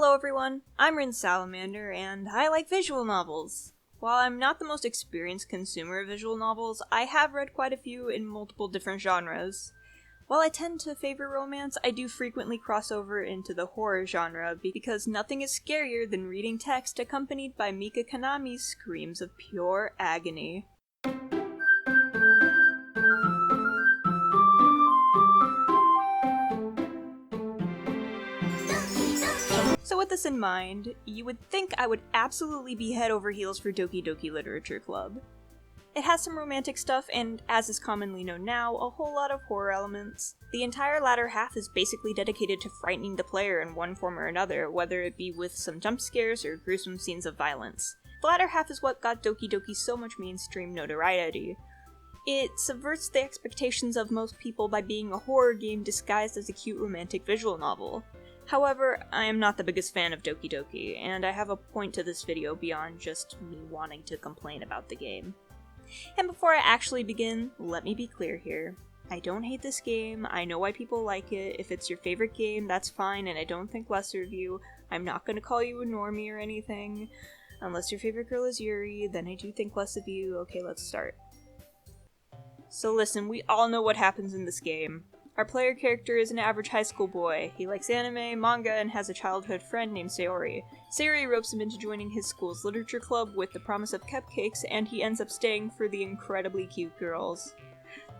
Hello everyone, I'm Salamander, and I like visual novels. While I'm not the most experienced consumer of visual novels, I have read quite a few in multiple different genres. While I tend to favor romance, I do frequently cross over into the horror genre because nothing is scarier than reading text accompanied by Mika Kanami's screams of pure agony. So with this in mind, you would think I would absolutely be head over heels for Doki Doki Literature Club. It has some romantic stuff and, as is commonly known now, a whole lot of horror elements. The entire latter half is basically dedicated to frightening the player in one form or another, whether it be with some jump scares or gruesome scenes of violence. The latter half is what got Doki Doki so much mainstream notoriety. It subverts the expectations of most people by being a horror game disguised as a cute romantic visual novel. However, I am not the biggest fan of Doki Doki, and I have a point to this video beyond just me wanting to complain about the game. And before I actually begin, let me be clear here. I don't hate this game, I know why people like it. If it's your favorite game, that's fine, and I don't think lesser of you. I'm not going to call you a normie or anything. Unless your favorite girl is Yuri, then I do think less of you. Okay, let's start. So listen, we all know what happens in this game. Our player character is an average high school boy. He likes anime, manga, and has a childhood friend named Sayori. Sayori ropes him into joining his school's literature club with the promise of cupcakes, and he ends up staying for the incredibly cute girls.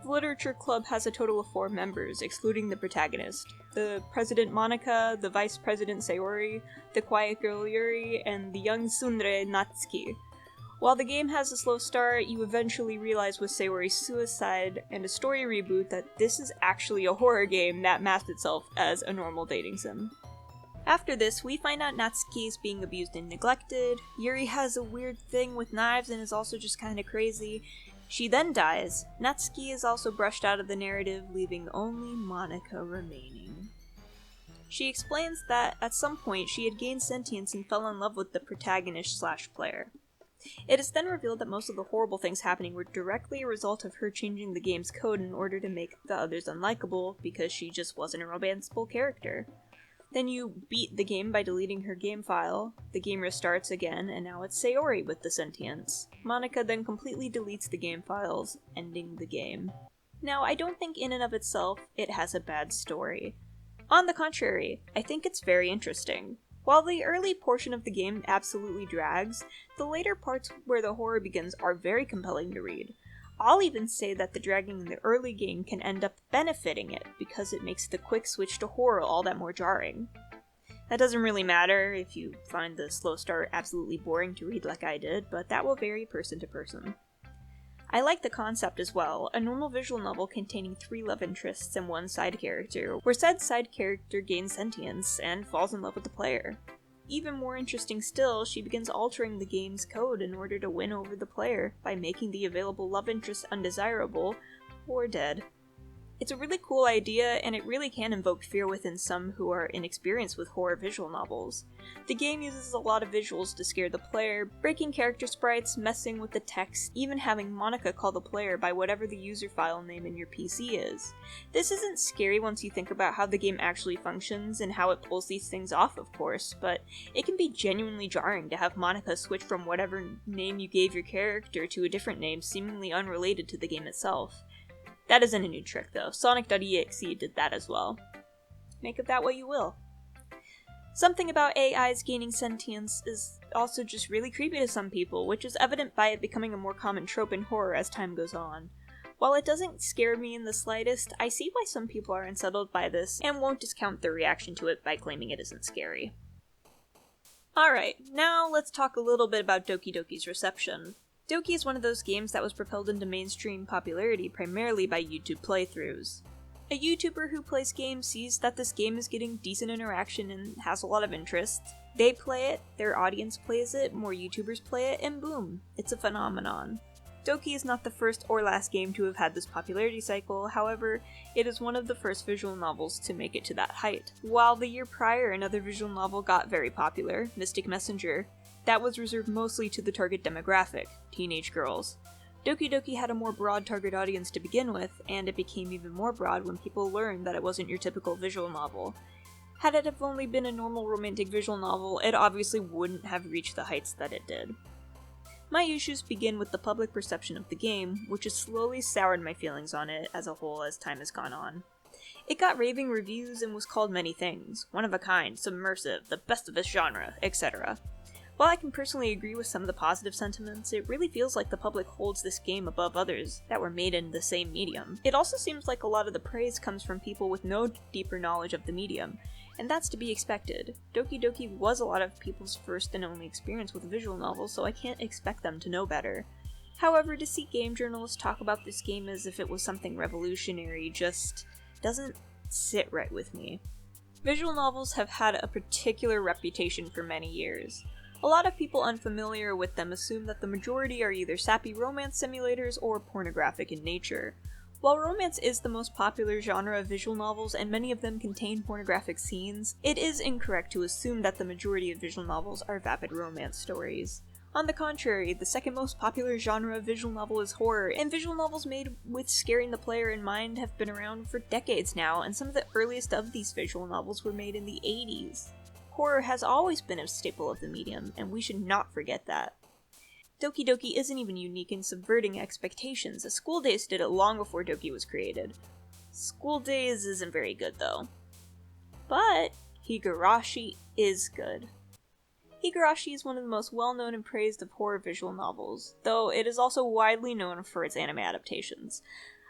The literature club has a total of 4 members, excluding the protagonist. The president Monika, the vice president Sayori, the quiet girl Yuri, and the young tsundere Natsuki. While the game has a slow start, you eventually realize with Sayori's suicide and a story reboot that this is actually a horror game that masked itself as a normal dating sim. After this, we find out Natsuki is being abused and neglected, Yuri has a weird thing with knives and is also just kinda crazy. She then dies. Natsuki is also brushed out of the narrative, leaving only Monika remaining. She explains that at some point she had gained sentience and fell in love with the protagonist/player. It is then revealed that most of the horrible things happening were directly a result of her changing the game's code in order to make the others unlikable, because she just wasn't a romanceable character. Then you beat the game by deleting her game file, the game restarts again, and now it's Sayori with the sentience. Monika then completely deletes the game files, ending the game. Now, I don't think in and of itself it has a bad story. On the contrary, I think it's very interesting. While the early portion of the game absolutely drags, the later parts where the horror begins are very compelling to read. I'll even say that the dragging in the early game can end up benefiting it, because it makes the quick switch to horror all that more jarring. That doesn't really matter if you find the slow start absolutely boring to read like I did, but that will vary person to person. I like the concept as well, a normal visual novel containing 3 love interests and 1 side character, where said side character gains sentience and falls in love with the player. Even more interesting still, she begins altering the game's code in order to win over the player by making the available love interest undesirable or dead. It's a really cool idea, and it really can invoke fear within some who are inexperienced with horror visual novels. The game uses a lot of visuals to scare the player, breaking character sprites, messing with the text, even having Monika call the player by whatever the user file name in your PC is. This isn't scary once you think about how the game actually functions and how it pulls these things off, of course, but it can be genuinely jarring to have Monika switch from whatever name you gave your character to a different name seemingly unrelated to the game itself. That isn't a new trick though, Sonic.exe did that as well. Make of that what you will. Something about AIs gaining sentience is also just really creepy to some people, which is evident by it becoming a more common trope in horror as time goes on. While it doesn't scare me in the slightest, I see why some people are unsettled by this and won't discount their reaction to it by claiming it isn't scary. Alright, now let's talk a little bit about Doki Doki's reception. Doki is one of those games that was propelled into mainstream popularity primarily by YouTube playthroughs. A YouTuber who plays games sees that this game is getting decent interaction and has a lot of interest. They play it, their audience plays it, more YouTubers play it, and boom, it's a phenomenon. Doki is not the first or last game to have had this popularity cycle, however, it is one of the first visual novels to make it to that height. While the year prior another visual novel got very popular, Mystic Messenger, that was reserved mostly to the target demographic, teenage girls. Doki Doki had a more broad target audience to begin with, and it became even more broad when people learned that it wasn't your typical visual novel. Had it have only been a normal romantic visual novel, it obviously wouldn't have reached the heights that it did. My issues begin with the public perception of the game, which has slowly soured my feelings on it as a whole as time has gone on. It got raving reviews and was called many things: one of a kind, submersive, the best of its genre, etc. While I can personally agree with some of the positive sentiments, it really feels like the public holds this game above others that were made in the same medium. It also seems like a lot of the praise comes from people with no deeper knowledge of the medium, and that's to be expected. Doki Doki was a lot of people's first and only experience with a visual novel, so I can't expect them to know better. However, to see game journalists talk about this game as if it was something revolutionary just doesn't sit right with me. Visual novels have had a particular reputation for many years. A lot of people unfamiliar with them assume that the majority are either sappy romance simulators or pornographic in nature. While romance is the most popular genre of visual novels and many of them contain pornographic scenes, it is incorrect to assume that the majority of visual novels are vapid romance stories. On the contrary, the second most popular genre of visual novel is horror, and visual novels made with scaring the player in mind have been around for decades now, and some of the earliest of these visual novels were made in the 80s. Horror has always been a staple of the medium, and we should not forget that. Doki Doki isn't even unique in subverting expectations, as School Days did it long before Doki was created. School Days isn't very good though. But Higurashi is good. Higurashi is one of the most well-known and praised of horror visual novels, though it is also widely known for its anime adaptations.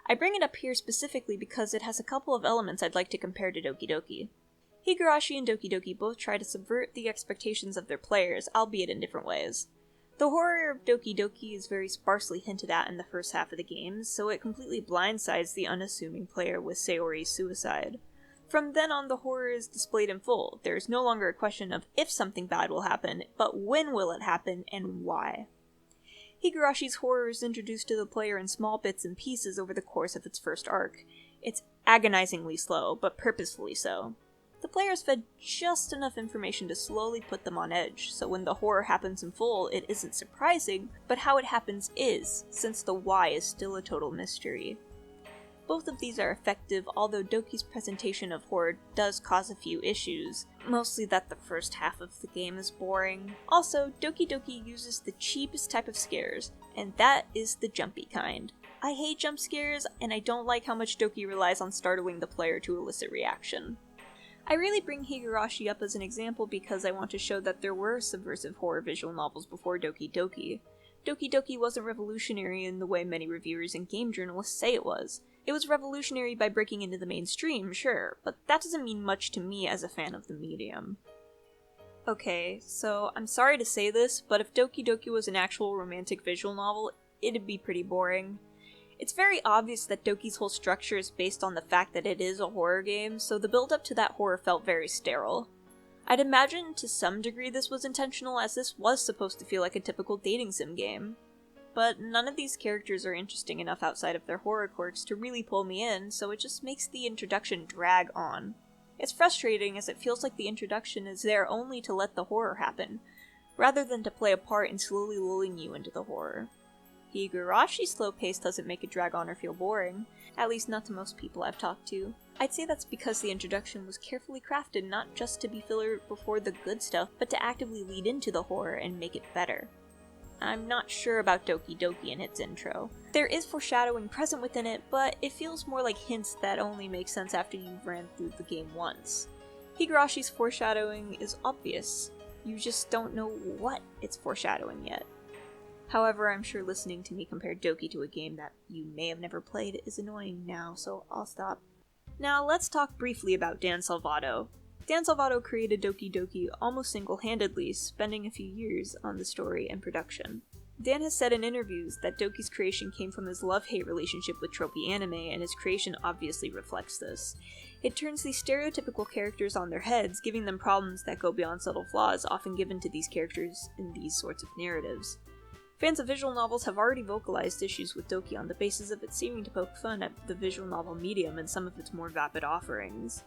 I bring it up here specifically because it has a couple of elements I'd like to compare to Doki Doki. Higurashi and Doki Doki both try to subvert the expectations of their players, albeit in different ways. The horror of Doki Doki is very sparsely hinted at in the first half of the game, so it completely blindsides the unassuming player with Sayori's suicide. From then on, the horror is displayed in full. There is no longer a question of if something bad will happen, but when will it happen and why. Higurashi's horror is introduced to the player in small bits and pieces over the course of its first arc. It's agonizingly slow, but purposefully so. The player is fed just enough information to slowly put them on edge, so when the horror happens in full, it isn't surprising, but how it happens is, since the why is still a total mystery. Both of these are effective, although Doki's presentation of horror does cause a few issues, mostly that the first half of the game is boring. Also, Doki Doki uses the cheapest type of scares, and that is the jumpy kind. I hate jump scares, and I don't like how much Doki relies on startling the player to elicit reaction. I really bring Higurashi up as an example because I want to show that there were subversive horror visual novels before Doki Doki. Doki Doki wasn't revolutionary in the way many reviewers and game journalists say it was. It was revolutionary by breaking into the mainstream, sure, but that doesn't mean much to me as a fan of the medium. Okay, so I'm sorry to say this, but if Doki Doki was an actual romantic visual novel, it'd be pretty boring. It's very obvious that Doki's whole structure is based on the fact that it is a horror game, so the build-up to that horror felt very sterile. I'd imagine to some degree this was intentional, as this was supposed to feel like a typical dating sim game. But none of these characters are interesting enough outside of their horror quirks to really pull me in, so it just makes the introduction drag on. It's frustrating as it feels like the introduction is there only to let the horror happen, rather than to play a part in slowly lulling you into the horror. Higurashi's slow pace doesn't make it drag on or feel boring, at least not to most people I've talked to. I'd say that's because the introduction was carefully crafted not just to be filler before the good stuff, but to actively lead into the horror and make it better. I'm not sure about Doki Doki in its intro. There is foreshadowing present within it, but it feels more like hints that only make sense after you've ran through the game once. Higurashi's foreshadowing is obvious, you just don't know what it's foreshadowing yet. However, I'm sure listening to me compare Doki to a game that you may have never played is annoying now, so I'll stop. Now let's talk briefly about Dan Salvato. Dan Salvato created Doki Doki almost single-handedly, spending a few years on the story and production. Dan has said in interviews that Doki's creation came from his love-hate relationship with tropey anime, and his creation obviously reflects this. It turns these stereotypical characters on their heads, giving them problems that go beyond subtle flaws often given to these characters in these sorts of narratives. Fans of visual novels have already vocalized issues with Doki on the basis of it seeming to poke fun at the visual novel medium and some of its more vapid offerings.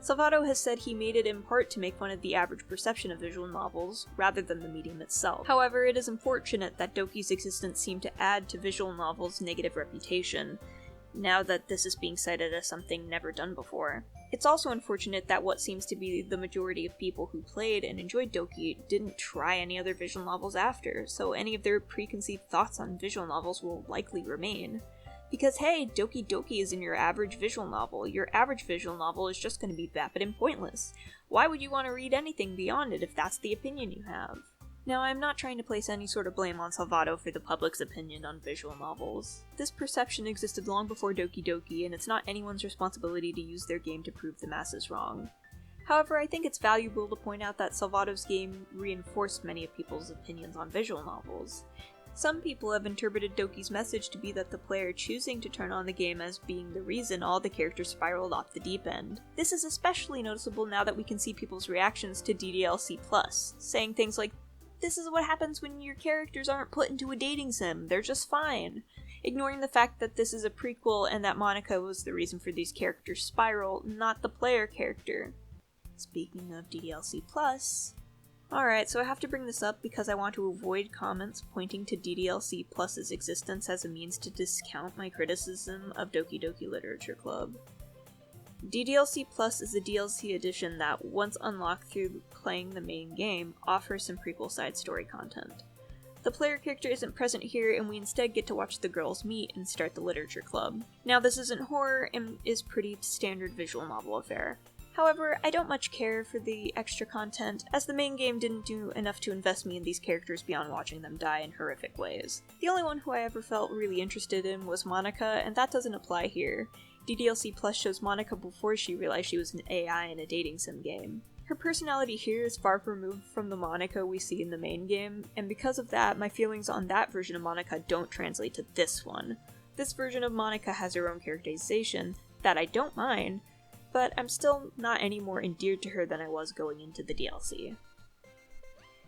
Salvato has said he made it in part to make fun of the average perception of visual novels, rather than the medium itself. However, it is unfortunate that Doki's existence seemed to add to visual novels' negative reputation, now that this is being cited as something never done before. It's also unfortunate that what seems to be the majority of people who played and enjoyed Doki didn't try any other visual novels after, so any of their preconceived thoughts on visual novels will likely remain. Because hey, Doki Doki isn't your average visual novel. Your average visual novel is just going to be vapid and pointless. Why would you want to read anything beyond it if that's the opinion you have? Now, I'm not trying to place any sort of blame on Salvato for the public's opinion on visual novels. This perception existed long before Doki Doki, and it's not anyone's responsibility to use their game to prove the masses wrong. However, I think it's valuable to point out that Salvato's game reinforced many of people's opinions on visual novels. Some people have interpreted Doki's message to be that the player choosing to turn on the game as being the reason all the characters spiraled off the deep end. This is especially noticeable now that we can see people's reactions to DDLC+, saying things like, "This is what happens when your characters aren't put into a dating sim, they're just fine," ignoring the fact that this is a prequel and that Monica was the reason for these characters' spiral, not the player character. Speaking of DDLC+, alright, so I have to bring this up because I want to avoid comments pointing to DDLC+'s existence as a means to discount my criticism of Doki Doki Literature Club. DDLC Plus is a DLC edition that, once unlocked through playing the main game, offers some prequel side story content. The player character isn't present here, and we instead get to watch the girls meet and start the literature club. Now, this isn't horror and is pretty standard visual novel affair. However, I don't much care for the extra content, as the main game didn't do enough to invest me in these characters beyond watching them die in horrific ways. The only one who I ever felt really interested in was Monica, and that doesn't apply here. DDLC Plus shows Monica before she realized she was an AI in a dating sim game. Her personality here is far removed from the Monica we see in the main game, and because of that, my feelings on that version of Monica don't translate to this one. This version of Monica has her own characterization, that I don't mind, but I'm still not any more endeared to her than I was going into the DLC.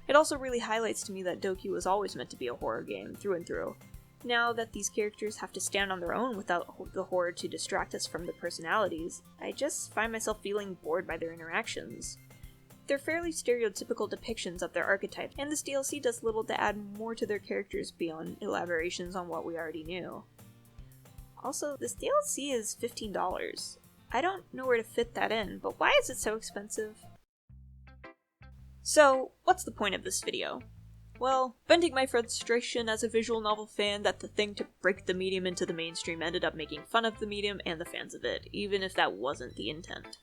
It also really highlights to me that Doki was always meant to be a horror game, through and through. Now that these characters have to stand on their own without the horror to distract us from the personalities, I just find myself feeling bored by their interactions. They're fairly stereotypical depictions of their archetypes, and this DLC does little to add more to their characters beyond elaborations on what we already knew. Also, this DLC is $15. I don't know where to fit that in, but why is it so expensive? So, what's the point of this video? Well, venting my frustration as a visual novel fan that the thing to break the medium into the mainstream ended up making fun of the medium and the fans of it, even if that wasn't the intent.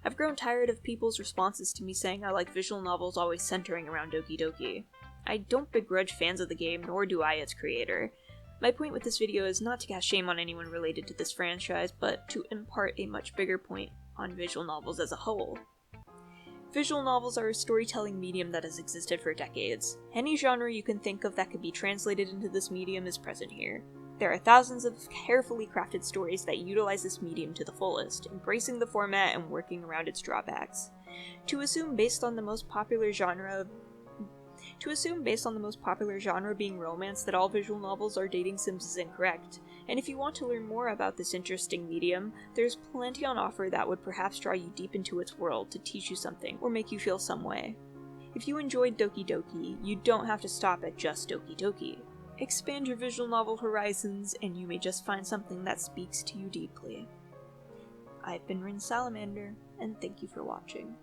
I've grown tired of people's responses to me saying I like visual novels always centering around Doki Doki. I don't begrudge fans of the game, nor do I its creator. My point with this video is not to cast shame on anyone related to this franchise, but to impart a much bigger point on visual novels as a whole. Visual novels are a storytelling medium that has existed for decades. Any genre you can think of that could be translated into this medium is present here. There are thousands of carefully crafted stories that utilize this medium to the fullest, embracing the format and working around its drawbacks. To assume based on the most popular genre being romance that all visual novels are dating sims is incorrect, and if you want to learn more about this interesting medium, there's plenty on offer that would perhaps draw you deep into its world to teach you something or make you feel some way. If you enjoyed Doki Doki, you don't have to stop at just Doki Doki. Expand your visual novel horizons, and you may just find something that speaks to you deeply. I've been Salamander, and thank you for watching.